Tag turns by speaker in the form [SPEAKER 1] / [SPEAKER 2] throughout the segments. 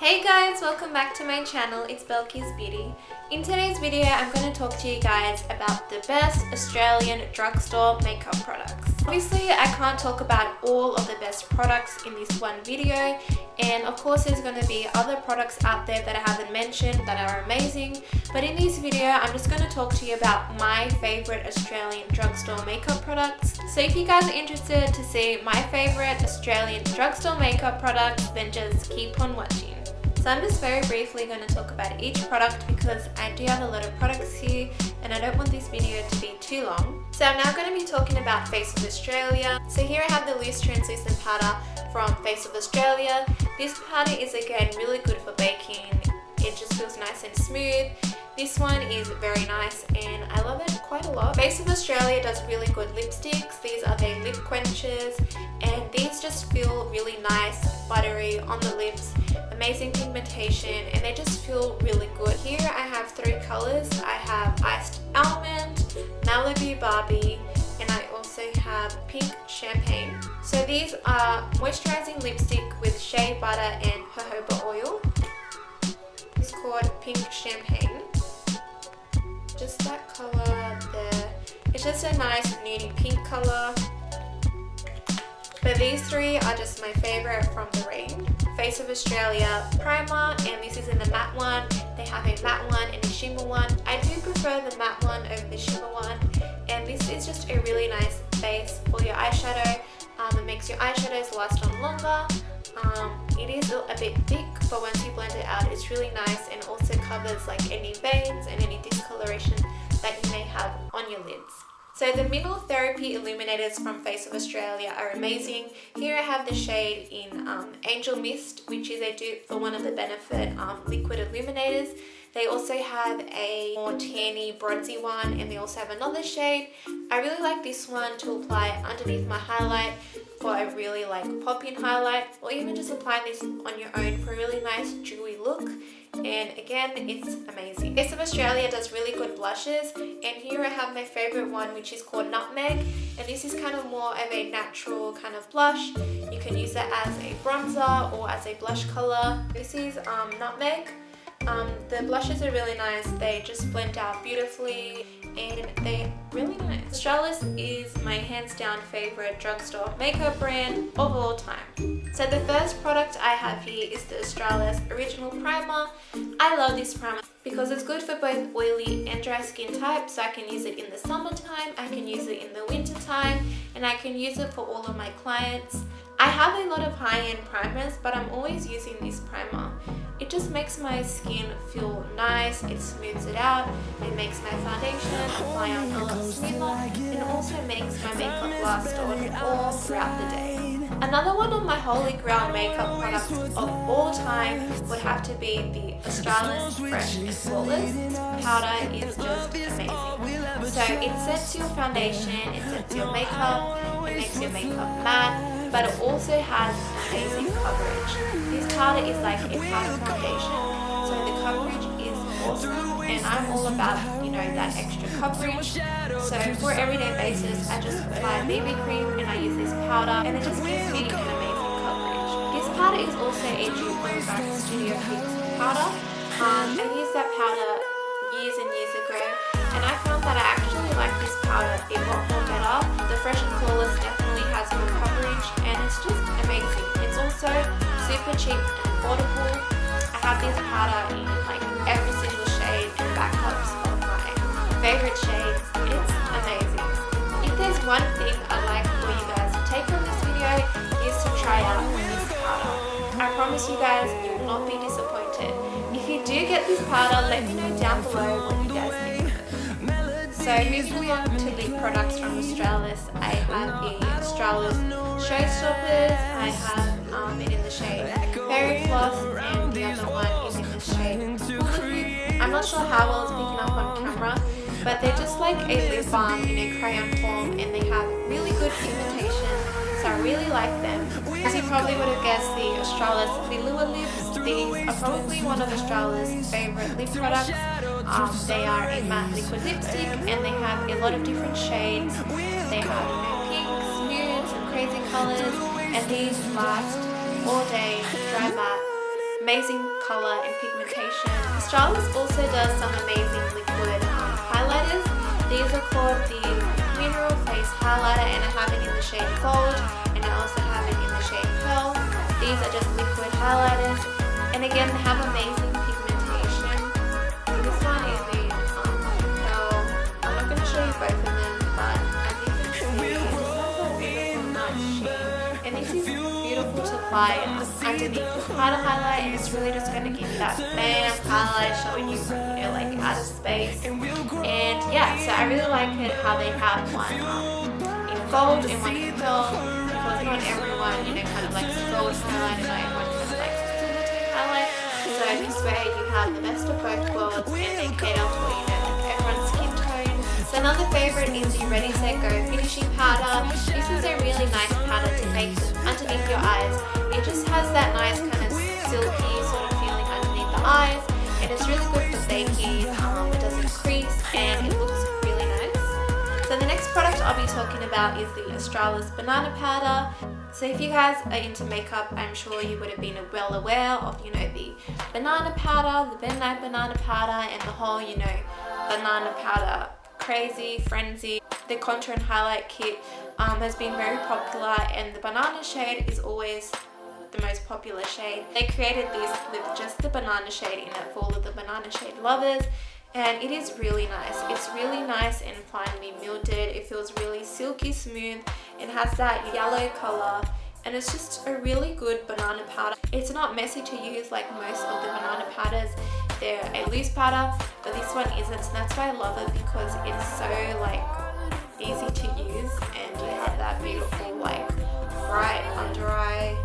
[SPEAKER 1] Hey guys, welcome back to my channel. It's belkizbeauty. In today's video, I'm going to talk to you guys about the best Australian drugstore makeup products. Obviously, I can't talk about all of the best products in this one video, and of course there's going to be other products out there that I haven't mentioned that are amazing, but in this video I'm just going to talk to you about my favorite Australian drugstore makeup products. So if you guys are interested to see my favorite Australian drugstore makeup products, then just keep on watching. So I'm just very briefly going to talk about each product because I do have a lot of products here and I don't want this video to be too long. So I'm now going to be talking about Face of Australia. So here I have the loose translucent powder from Face of Australia. This powder is again really good for baking. It just feels nice and smooth. This one is very nice and I love it quite a lot. Face of Australia does really good lipsticks. These are their lip quenches and these just feel really nice, buttery on the lips. Amazing pigmentation and they just feel really good. Here I have three colors. I have Iced Almond, Malibu Barbie, and I also have Pink Champagne. So these are moisturizing lipstick with shea butter and jojoba oil. It's called Pink Champagne. Just that color there. It's just a nice nudie pink color. But these three are just my favorite from the range. Face of Australia primer, and this is in the matte one. They have a matte one and a shimmer one. I do prefer the matte one over the shimmer one, and this is just a really nice base for your eyeshadow. It makes your eyeshadows last on longer. It is a bit thick, but once you blend it out it's really nice and also covers like any veins and any discoloration that you may have on your lids. So the Middle Therapy Illuminators from Face of Australia are amazing. Here I have the shade in Angel Mist, which is a dupe for one of the Benefit liquid illuminators. They also have a more tanny, bronzy one, and they also have another shade. I really like this one to apply underneath my highlight for a really like pop-in highlight, or even just apply this on your own for a really nice dewy look. And again, it's amazing. Face of Australia does really good blushes, and here I have my favorite one, which is called Nutmeg, and this is kind of more of a natural kind of blush. You can use it as a bronzer or as a blush color. This is Nutmeg. The blushes are really nice. They just blend out beautifully and they're really nice. Australis is my hands down favorite drugstore makeup brand of all time. So the first product I have here is the Australis Original Primer. I love this primer because it's good for both oily and dry skin types. So I can use it in the summertime, I can use it in the winter time, and I can use it for all of my clients. I have a lot of high-end primers, but I'm always using this primer. It just makes my skin feel nice, it smooths it out, it makes my foundation apply on a lot smoother, and also makes my makeup last on all throughout the day. Another one of my holy grail makeup products of all time would have to be the Australis Fresh and Flawless. This powder is just amazing. So it sets your foundation, it sets your makeup, it makes your makeup matte, but it also has amazing coverage. This powder is like a powder foundation, so the coverage is awesome, and I'm all about, you know, that extra coverage. So for everyday basis, I just apply BB cream and I use this powder, and it just gives me an amazing coverage. This powder is also a dupe of Gaga Studio Fix powder. I used that powder years and years ago, and I found that I actually like this powder a lot more better. The Fresh and Flawless definitely has more coverage, and it's just amazing. It's also super cheap and affordable. I have this powder in like every single shade and backups of my favorite shades. It's amazing. If there's one thing I'd like for you guys to take from this video is to try out this powder. I promise you guys, you will not be disappointed. If you do get this powder, let me know down below what you guys think of it. So moving on to lip products from Australis, I have the Australis Showstoppers. I have it in the shade Fairy Floss, and the other one is in the shade. I'm not sure how well it's picking up on camera, but they're just like a lip balm in a crayon form, and they have really good pigmentation, so I really like them. As you probably would have guessed, the Australis Velour Lips, these are probably one of Australis favorite lip products. They are a matte liquid lipstick, and they have a lot of different shades. They have, you know, pinks, nudes, and crazy colors, and these last all day, dry matte, amazing colour and pigmentation. Australis also does some amazing liquid highlighters. These are called the Mineral Face Highlighter, and I have it in the shade Gold, and I also have it in the shade Pearl. These are just liquid highlighters, and again they have amazing pigmentation. This one is in Pearl. I'm not going to show you both of them, but as you can see, it has a beautiful nice sheen, and this is beautiful to apply underneath the powder highlight, and it's really just going to give that bam highlight showing you, you know, like out of space. And yeah, so I really like it how they have one in gold and one in pearl, because not everyone, you know, kind of likes gold highlight, and not everyone kind of likes silver highlight. So this way you have the best of both worlds, and they cater for, you know, like everyone's skin tone. So another favourite is the Ready Set Go finishing powder. This is a really nice powder to make underneath your eyes. It just has that nice kind of silky sort of feeling underneath the eyes, and it's really good for baking. It doesn't crease and it looks really nice. So the next product I'll be talking about is the Australis banana powder. So if you guys are into makeup, I'm sure you would have been well aware of, you know, the banana powder, the midnight banana powder, and the whole, you know, banana powder crazy frenzy. The contour and highlight kit has been very popular, and the banana shade is always the most popular shade. They created this with just the banana shade in it for all of the banana shade lovers, and it is really nice. It's really nice and finely milded. It feels really silky smooth. It has that yellow color, and it's just a really good banana powder. It's not messy to use like most of the banana powders. They're a loose powder, but this one isn't, so that's why I love it, because it's so like easy to use, and you have that beautiful like bright under eye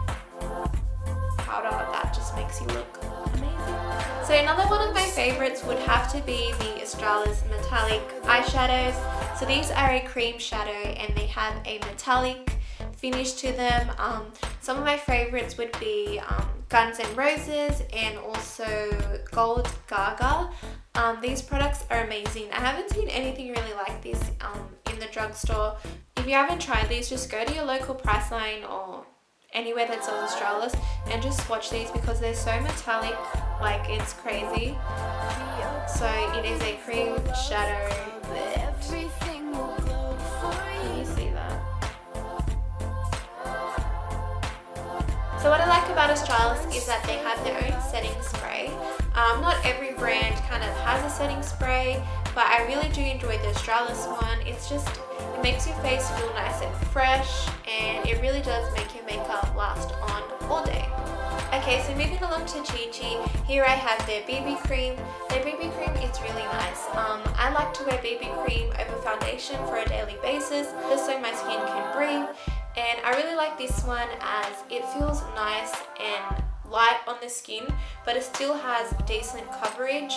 [SPEAKER 1] powder that just makes you look amazing. So another one of my favorites would have to be the Australis metallic eyeshadows. So these are a cream shadow, and they have a metallic finish to them. Some of my favorites would be Guns N' Roses and also Gold Gaga. These products are amazing. I haven't seen anything really like this in the drugstore. If you haven't tried these, just go to your local Priceline or anywhere that sells Australis and just swatch these, because they're so metallic, like it's crazy. So it is a cream shadow. Can you see that? So what I like about Australis is that they have their own setting spray. Not every brand kind of has a setting spray, but I really do enjoy the Australis one. It's just, it makes your face feel nice and fresh, and it really does make your makeup last on all day. Okay, so moving along to Chilli, here I have their BB cream. Their BB cream is really nice. I like to wear BB cream over foundation for a daily basis, just so my skin can breathe. And I really like this one as it feels nice and light on the skin, but it still has decent coverage,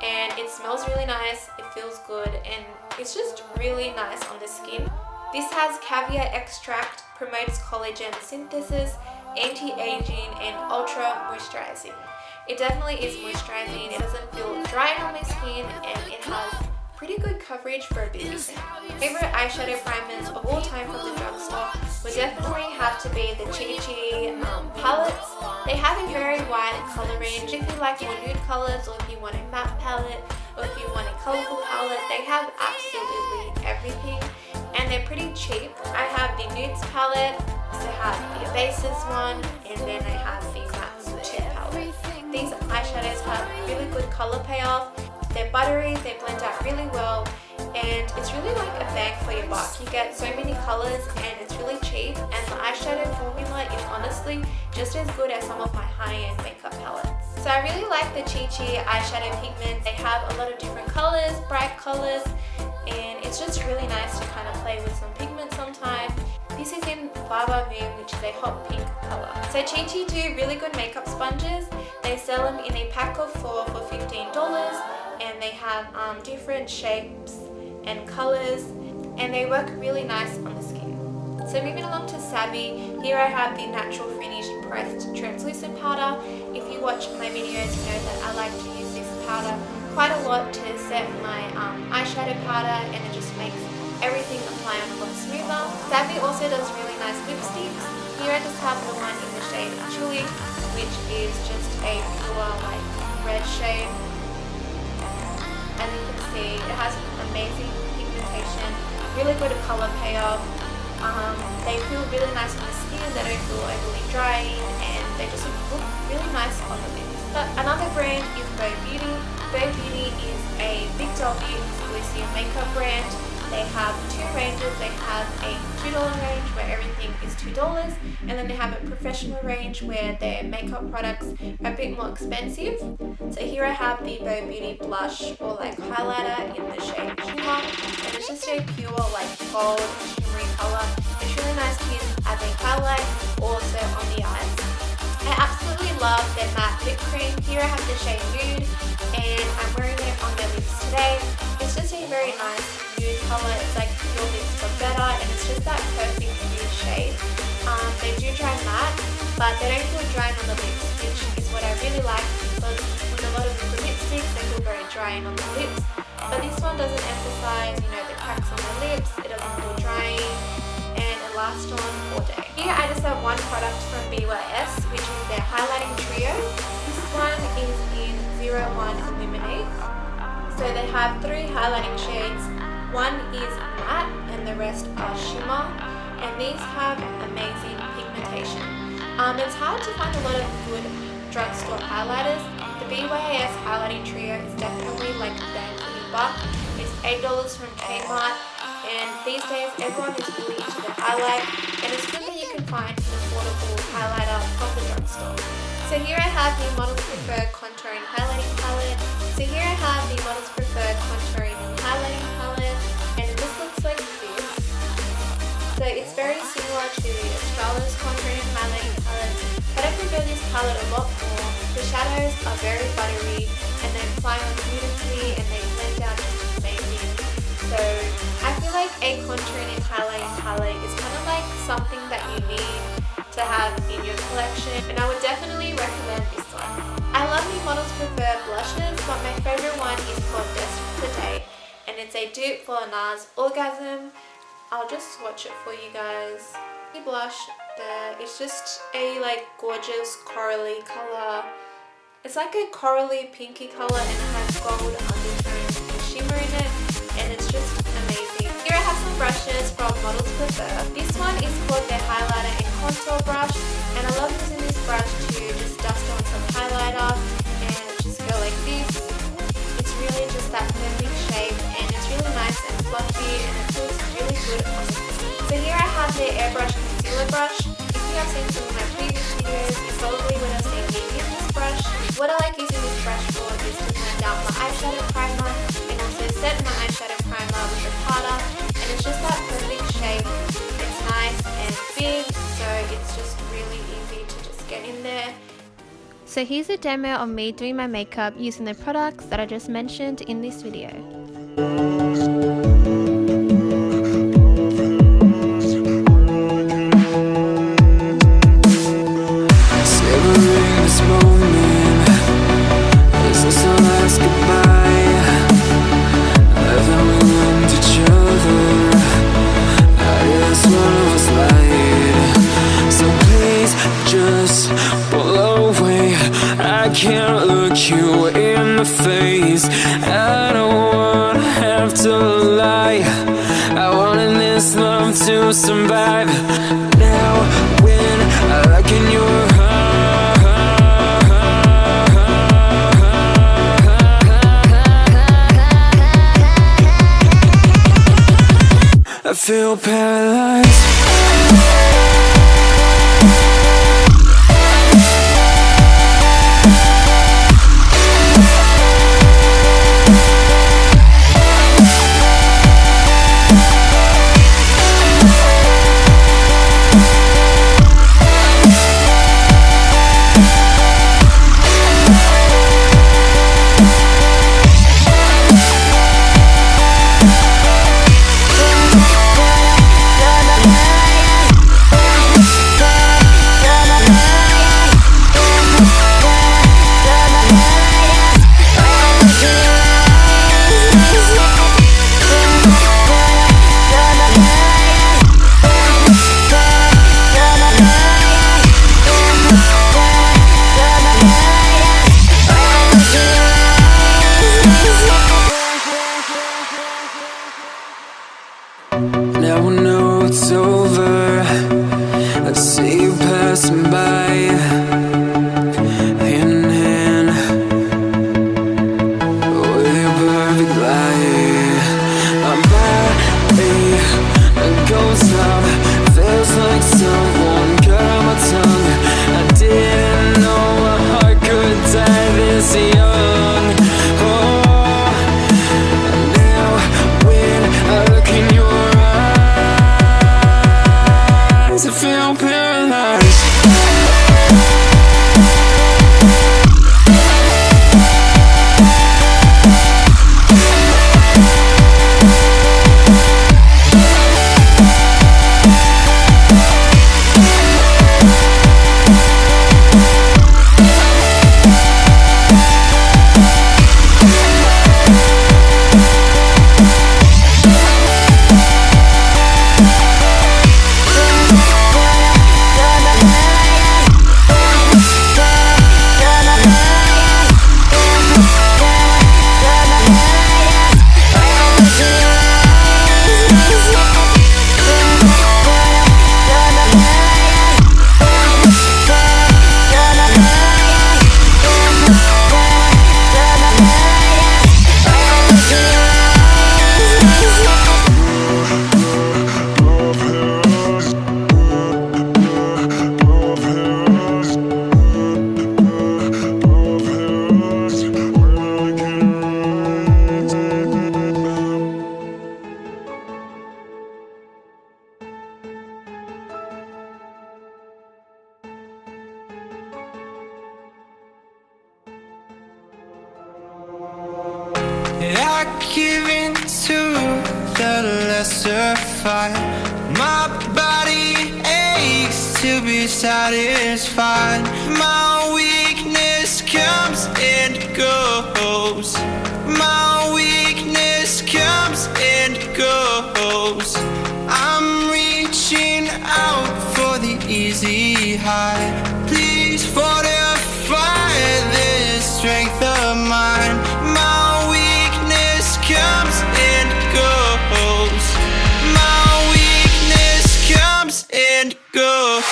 [SPEAKER 1] and it smells really nice, it feels good, and it's just really nice on the skin. This has caviar extract, promotes collagen synthesis, anti-aging, and ultra moisturizing. It definitely is moisturizing. It doesn't feel dry on my skin, and it has pretty good coverage for a BB cream. Favorite eyeshadow primers of all time from the drugstore would definitely have to be the Chilli palettes. They have a very wide color range. If you like more nude colors, or if you want a matte palette, or if you want a colorful palette, they have absolutely everything, and they're pretty cheap. I have the Nudes palette, I have the Basis one, and then I have the Mattes 2 palette. These eyeshadows have really good color payoff. They're buttery, they blend out really well, and it's really like a bang for your buck. You get so many colors, and it's really cheap, and the eyeshadow formula is honestly just as good as some of my high-end makeup palettes. So I really like the Chilli eyeshadow pigment. They have a lot of different colors, bright colors, and it's just really nice to kind of play with some pigment sometimes. This is in Voom, which is a hot pink color. So Chilli do really good makeup sponges. They sell them in a pack of 4 for $15, and they have different shapes and colors, and they work really nice on the skin. So moving along to Savvy, here I have the Natural Finish Pressed Translucent Powder. If you watch my videos, you know that I like to use this powder quite a lot to set my eyeshadow powder, and it just makes everything apply on a lot smoother. Savvy also does really nice lipsticks. Here I just have the one in the shade Chilli, which is just a pure like red shade. As you can see, it has amazing pigmentation, really good color payoff. They feel really nice on the skin, they don't feel overly drying, and they just look really nice on the lips. But another brand is Voom Beauty. Voom Beauty is a Big W exclusive makeup brand. They have two ranges. They have a $2 range where everything is $2, and then they have a professional range where their makeup products are a bit more expensive. So here I have the Voom Beauty blush or like highlighter in the shade Shimmer, and it's just a pure like gold shimmery color. It's really nice to use as a highlight, also on the eyes. I absolutely love their matte lip cream. Here I have the shade Nude, and I'm wearing it on my lips today. It's just a very nice nude color. It's like your lips got better, and it's just that perfect nude shade. They do dry matte, but they don't feel drying on the lips, which is what I really like, because with a lot of the lipsticks, they feel very drying on the lips. But this one doesn't emphasize, you know, the cracks on the lips. It doesn't feel drying, and it lasts on all day. Here I just have one product from BYS, which is their highlighting trio. This one is in 01 Illuminate. So they have 3 highlighting shades. One is matte and the rest are shimmer, and these have amazing pigmentation. It's hard to find a lot of good drugstore highlighters. The BYS highlighting trio is definitely like bang for your buck. It's $8 from Kmart, and these days everyone is really into the highlight, and it's good that you can find an affordable highlighter from the drugstore. So here I have the Models Prefer Contouring Highlighting Palette. So here I have the Models Prefer Contouring and Highlighting Palette, and this looks like this. So it's very similar to the Australis Contouring and Highlighting Palette, but I prefer this palette a lot more. The shadows are very buttery, and they apply on beautifully, and they blend out just amazing. So I feel like a contouring and highlighting palette is kind of like something that you need to have in your collection, and I would definitely recommend this one. I love the Models Prefer blushes, but my favorite one is called Desperate to Date, and it's a dupe for NARS Orgasm. I'll just swatch it for you guys. The blush, it's just a like gorgeous corally color. It's like a corally pinky color, and it has gold undertones and shimmer in it, and it's just amazing. Here I have some brushes from Models Prefer. This one is called their highlighter and contour brush, and I love using this brush to just dust on some highlighter and just go like this. It's really just that perfect shape, and it's really nice and fluffy, and it feels really good on the skin. So here I have the airbrush concealer brush. If you have seen some of my previous videos, you probably would have seen me use this brush. What I like using this brush for is to blend out my eyeshadow primer, and also set my eyeshadow primer with a powder, and it's just that perfect shape. It's nice and big, so it's just really easy to just get in there. So here's a demo of me doing my makeup using the products that I just mentioned in this video.
[SPEAKER 2] Can't look you in the face. I don't wanna have to lie. I wanted this love to survive. Now when I look in your heart, I feel paralyzed. this young. Oh, now when I look in your eyes, I feel paralyzed. I give in to the lesser fight. My body aches to be satisfied. My weakness comes and goes. My weakness comes and goes. I'm reaching out for the easy high. Please fortify this strength of mine. My comes and goes. My weakness comes and goes.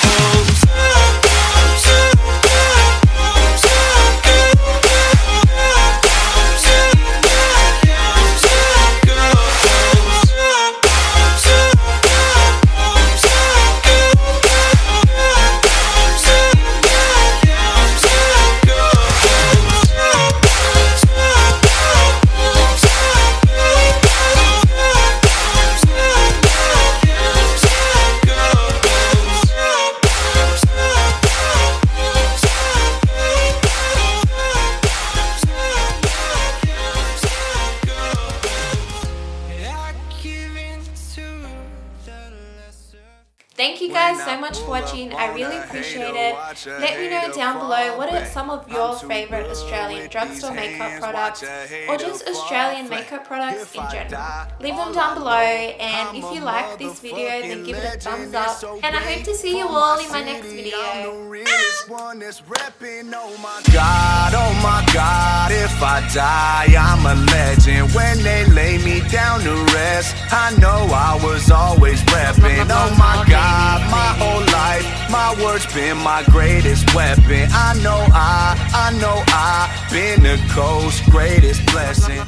[SPEAKER 1] Thank you guys so much for watching. I really appreciate it. Let me know down below what are some of your favorite Australian drugstore makeup products or just Australian makeup products in general. Leave them down below, and if you like this video then give it a thumbs up, and I hope to see you all in my next video.
[SPEAKER 3] Oh my God, if I die, I'm a legend. When they lay me down to rest, I know I was always reppin'. Oh my God, my whole life, my words been my greatest weapon. I know I've been the coast's greatest blessing.